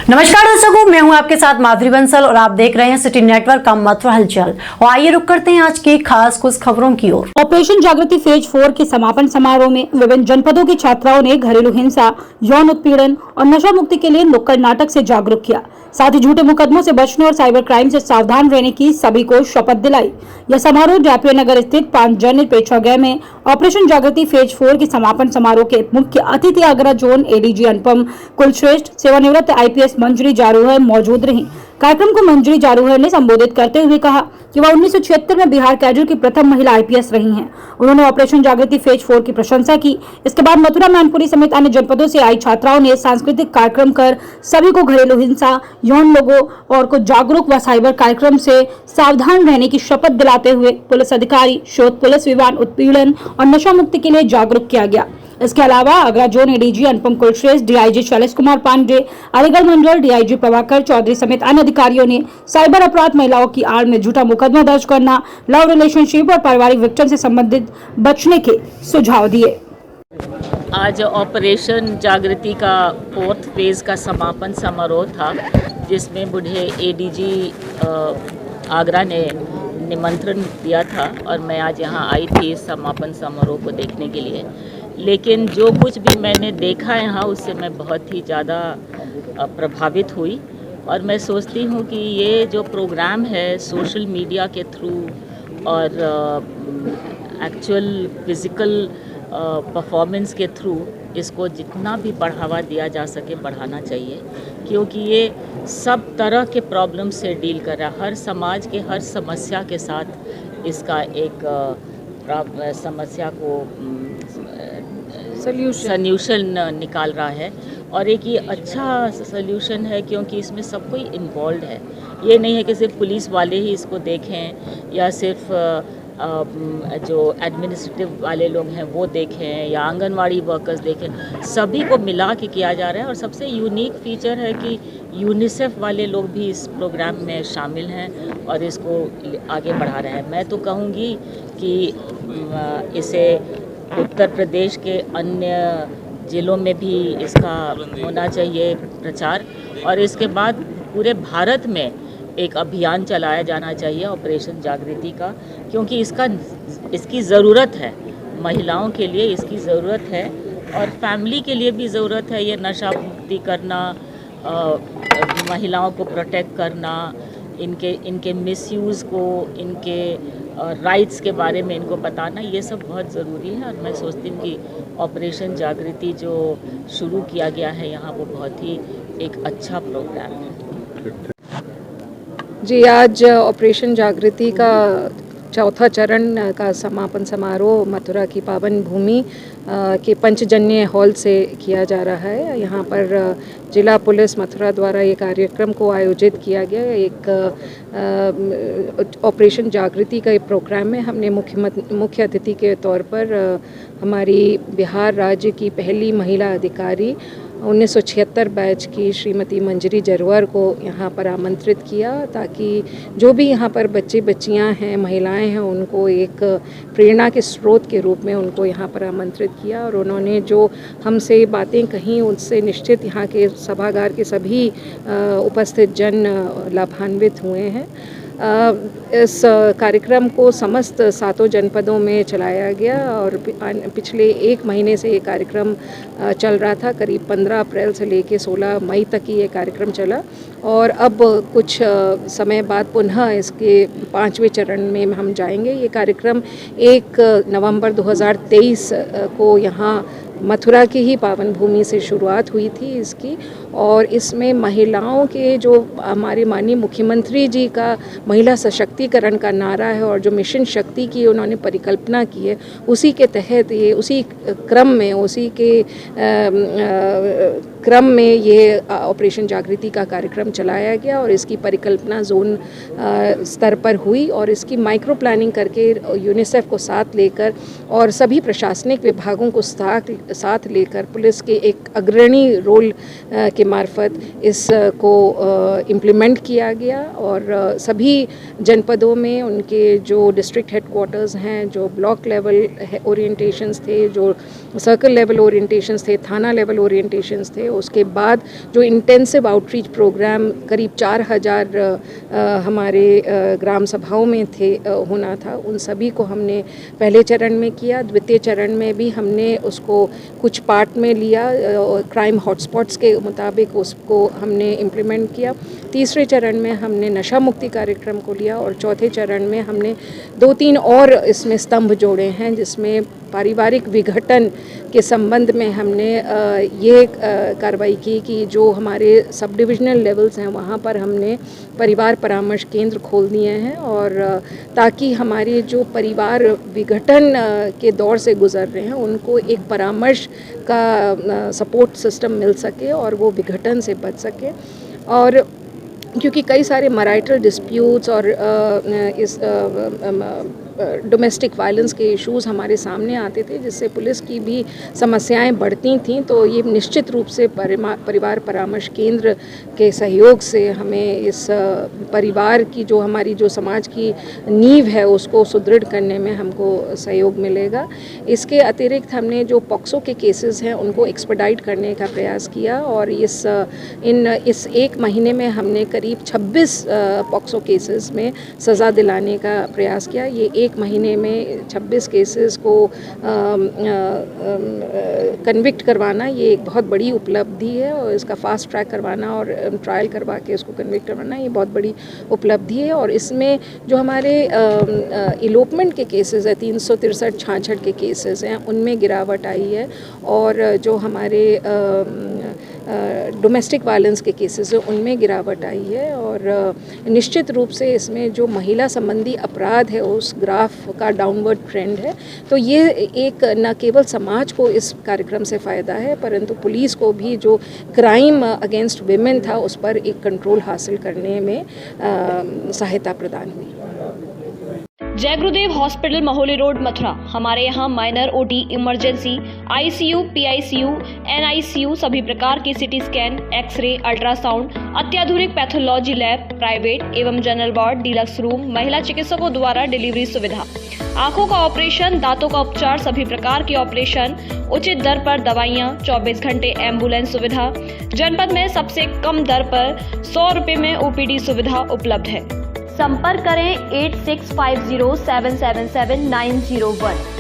नमस्कार दर्शकों, मैं हूं आपके साथ माधुरी बंसल और आप देख रहे हैं सिटी नेटवर्क का मथुरा हलचल। और आइए रुक करते हैं आज की खास कुछ खबरों की ओर। ऑपरेशन जागृति फेज 4 के समापन समारोह में विभिन्न जनपदों की छात्राओं ने घरेलू हिंसा, यौन उत्पीड़न और नशा मुक्ति के लिए नुक्कड़ नाटक से जागरूक किया। साथ ही झूठे मुकदमों से बचने और साइबर क्राइम से सावधान रहने की सभी को शपथ दिलाई। यह समारोह डैपियो नगर स्थित 5 जन प्रेक्षागृह में ऑपरेशन जागृति फेज 4 के समापन समारोह के मुख्य अतिथि आगरा जोन एडीजी अनुपम कुलश्रेष्ठ, सेवानिवृत्त आईपीएस मंजरी जारूहर मौजूद रहीं। कार्यक्रम को मंजरी जारूहर ने संबोधित करते हुए कहा कि वह 1976 में बिहार कैडर की प्रथम महिला आईपीएस रही हैं। उन्होंने ऑपरेशन जागृति फेज 4 की प्रशंसा की। इसके बाद मथुरा, मैनपुरी समेत अन्य जनपदों से आई छात्राओं ने सांस्कृतिक कार्यक्रम कर सभी को घरेलू हिंसा, यौन लोगों और को जागरूक व साइबर कार्यक्रम से सावधान रहने की शपथ दिलाते हुए पुलिस अधिकारी, शोध पुलिस विभाग, उत्पीड़न और नशा मुक्ति के लिए जागरूक किया गया। इसके अलावा आगरा जोन एडीजी अनुपम कुलश्रेष्ठ, डीआईजी शैलेश कुमार पांडे, अलीगढ़ मंडल डीआईजी प्रभाकर चौधरी समेत अन्य अधिकारियों ने साइबर अपराध, महिलाओं की आड़ में झूठा मुकदमा दर्ज करना, लव रिलेशनशिप और पारिवारिक विक्टिम से संबंधित बचने के सुझाव दिए। आज ऑपरेशन जागृति का 4th फेज का समापन समारोह था, जिसमें मुझे एडीजी आगरा ने निमंत्रण दिया था और मैं आज यहाँ आई थी इस समापन समारोह को देखने के लिए। लेकिन जो कुछ भी मैंने देखा यहाँ, उससे मैं बहुत ही ज़्यादा प्रभावित हुई और मैं सोचती हूँ कि ये जो प्रोग्राम है सोशल मीडिया के थ्रू और एक्चुअल फिज़िकल परफॉर्मेंस के थ्रू इसको जितना भी बढ़ावा दिया जा सके बढ़ाना चाहिए, क्योंकि ये सब तरह के प्रॉब्लम से डील कर रहा है। हर समाज के हर समस्या के साथ इसका एक समस्या को सल्यूशन निकाल रहा है और एक ये अच्छा सल्यूशन है क्योंकि इसमें सब कोई इन्वॉल्व है। ये नहीं है कि सिर्फ पुलिस वाले ही इसको देखें या सिर्फ जो एडमिनिस्ट्रेटिव वाले लोग हैं वो देखें या आंगनवाड़ी वर्कर्स देखें, सभी को मिला के किया जा रहा है। और सबसे यूनिक फीचर है कि यूनिसेफ वाले लोग भी इस प्रोग्राम में शामिल हैं और इसको आगे बढ़ा रहे हैं। मैं तो कहूँगी कि इसे उत्तर प्रदेश के अन्य ज़िलों में भी इसका होना चाहिए प्रचार और इसके बाद पूरे भारत में एक अभियान चलाया जाना चाहिए ऑपरेशन जागृति का, क्योंकि इसकी ज़रूरत है। महिलाओं के लिए इसकी ज़रूरत है और फैमिली के लिए भी ज़रूरत है। ये नशा मुक्ति करना, महिलाओं को प्रोटेक्ट करना, इनके मिसयूज़ को, इनके राइट्स के बारे में इनको बताना, ये सब बहुत ज़रूरी है। और मैं सोचती हूँ कि ऑपरेशन जागृति जो शुरू किया गया है यहाँ, वो बहुत ही एक अच्छा प्रोग्राम है। जी, आज ऑपरेशन जागृति का चौथा चरण का समापन समारोह मथुरा की पावन भूमि के पंचजन्य हॉल से किया जा रहा है। यहाँ पर जिला पुलिस मथुरा द्वारा ये कार्यक्रम को आयोजित किया गया। एक ऑपरेशन जागृति का एक प्रोग्राम में हमने मुख्य अतिथि के तौर पर हमारी बिहार राज्य की पहली महिला अधिकारी 1976 बैच की श्रीमती मंजरी जारूहर को यहाँ पर आमंत्रित किया, ताकि जो भी यहाँ पर बच्चे बच्चियाँ हैं, महिलाएं हैं, उनको एक प्रेरणा के स्रोत के रूप में उनको यहाँ पर आमंत्रित किया। और उन्होंने जो हमसे बातें कहीं, उससे निश्चित यहाँ के सभागार के सभी उपस्थित जन लाभान्वित हुए हैं। इस कार्यक्रम को समस्त 7 जनपदों में चलाया गया और पिछले 1 महीने से ये कार्यक्रम चल रहा था। करीब 15 अप्रैल से लेकर 16 मई तक ही ये कार्यक्रम चला और अब कुछ समय बाद पुनः इसके 5वें चरण में हम जाएंगे। ये कार्यक्रम 1 नवंबर 2023 को यहाँ मथुरा की ही पावन भूमि से शुरुआत हुई थी इसकी, और इसमें महिलाओं के जो हमारे माननीय मुख्यमंत्री जी का महिला सशक्तिकरण का नारा है और जो मिशन शक्ति की उन्होंने परिकल्पना की है, उसी के तहत ये उसी क्रम में ये ऑपरेशन जागृति का कार्यक्रम चलाया गया और इसकी परिकल्पना जोन स्तर पर हुई और इसकी माइक्रो प्लानिंग करके यूनिसेफ को साथ लेकर और सभी प्रशासनिक विभागों को साथ लेकर पुलिस के एक अग्रणी रोल के मार्फत इसको इम्प्लीमेंट किया गया। और सभी जनपदों में उनके जो डिस्ट्रिक्ट हेडक्वार्टर्स हैं, जो ब्लॉक लेवल ओरिएंटेशंस थे, जो सर्कल लेवल ओरिएंटेशंस थे, थाना लेवल ओरिएंटेशंस थे, उसके बाद जो इंटेंसिव आउटरीच प्रोग्राम करीब 4000 हमारे ग्राम सभाओं में थे होना था, उन सभी को हमने पहले चरण में किया। द्वितीय चरण में भी हमने उसको कुछ पार्ट में लिया, क्राइम हॉटस्पॉट्स के मुताबिक उसको हमने इम्प्लीमेंट किया। तीसरे चरण में हमने नशा मुक्ति कार्यक्रम को लिया और चौथे चरण में हमने 2-3 और इसमें स्तंभ जोड़े हैं, जिसमें पारिवारिक विघटन के संबंध में हमने ये कार्रवाई की कि जो हमारे सब डिविजनल लेवल्स हैं वहाँ पर हमने परिवार परामर्श केंद्र खोल दिए हैं, और ताकि हमारे जो परिवार विघटन के दौर से गुजर रहे हैं उनको एक परामर्श का सपोर्ट सिस्टम मिल सके और वो विघटन से बच सके। और क्योंकि कई सारे मैरिटल डिस्प्यूट्स और इस डोमेस्टिक वायलेंस के इश्यूज़ हमारे सामने आते थे, जिससे पुलिस की भी समस्याएं बढ़ती थीं, तो ये निश्चित रूप से परिवार परामर्श केंद्र के सहयोग से हमें इस परिवार की जो हमारी जो समाज की नींव है उसको सुदृढ़ करने में हमको सहयोग मिलेगा। इसके अतिरिक्त हमने जो पॉक्सो के केसेस हैं उनको एक्सपेडाइट करने का प्रयास किया, और इस एक महीने में हमने करीब 26 पॉक्सो केसेस में सज़ा दिलाने का प्रयास किया। ये एक महीने में 26 केसेस को कन्विक्ट करवाना ये एक बहुत बड़ी उपलब्धि है, और इसका फास्ट ट्रैक करवाना और ट्रायल करवा के इसको कन्विक्ट करवाना ये बहुत बड़ी उपलब्धि है। और इसमें जो हमारे इलोपमेंट के केसेस है 363-66 के केसेस हैं उनमें गिरावट आई है, और जो हमारे डोमेस्टिक वायलेंस के केसेस हैं उनमें गिरावट आई है। और निश्चित रूप से इसमें जो महिला संबंधी अपराध है उस ग्राफ का डाउनवर्ड ट्रेंड है। तो ये एक न केवल समाज को इस कार्यक्रम से फ़ायदा है, परंतु पुलिस को भी जो क्राइम अगेंस्ट विमेन था उस पर एक कंट्रोल हासिल करने में सहायता प्रदान हुई। जय गुरुदेव हॉस्पिटल महोली रोड मथुरा। हमारे यहाँ minor OT, emergency, ICU, PICU, NICU, सभी प्रकार के सीटी स्कैन, एक्सरे, अल्ट्रासाउंड, अत्याधुनिक पैथोलॉजी लैब, प्राइवेट एवं जनरल वार्ड, डिलक्स रूम, महिला चिकित्सकों द्वारा डिलीवरी सुविधा, आंखों का ऑपरेशन, दांतों का उपचार, सभी प्रकार के ऑपरेशन, उचित दर पर दवाइयाँ, 24 घंटे एम्बुलेंस सुविधा। जनपद में सबसे कम दर पर 100 रुपए में ओपीडी सुविधा उपलब्ध है। संपर्क करें 8650777901।